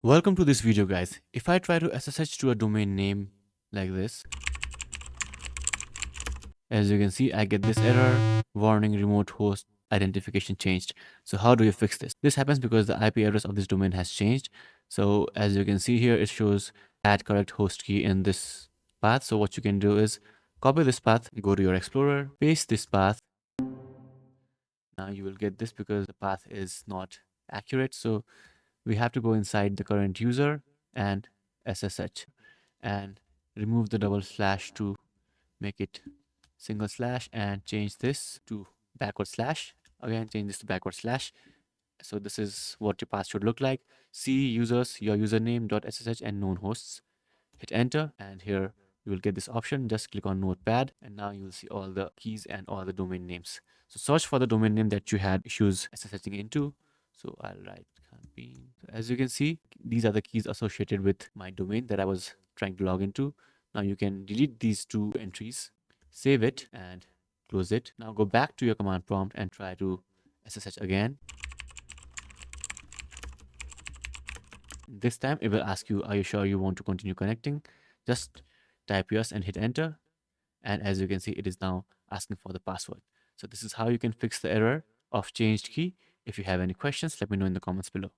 Welcome to this video, guys. If I try to SSH to a domain name like this, as you can see, I get this error, warning remote host identification changed. So how do you fix this? This happens because the IP address of this domain has changed. So as you can see here, it shows add correct host key in this path. So what you can do is copy this path, go to your Explorer, paste this path. Now you will get this because the path is not accurate. So we have to go inside the current user and SSH and remove the double slash to make it single slash and change this to backward slash. Again, change this to backward slash. So this is what your path should look like. C users, your username .ssh and known hosts. Hit enter and here you will get this option. Just click on notepad and now you will see all the keys and all the domain names. So search for the domain name that you had issues SSHing into. So I'll write campaign. So as you can see, these are the keys associated with my domain that I was trying to log into. Now you can delete these two entries, save it and close it. Now go back to your command prompt and try to SSH again. This time it will ask you, are you sure you want to continue connecting? Just type yes and hit enter. And as you can see, it is now asking for the password. So this is how you can fix the error of changed key. If you have any questions, let me know in the comments below.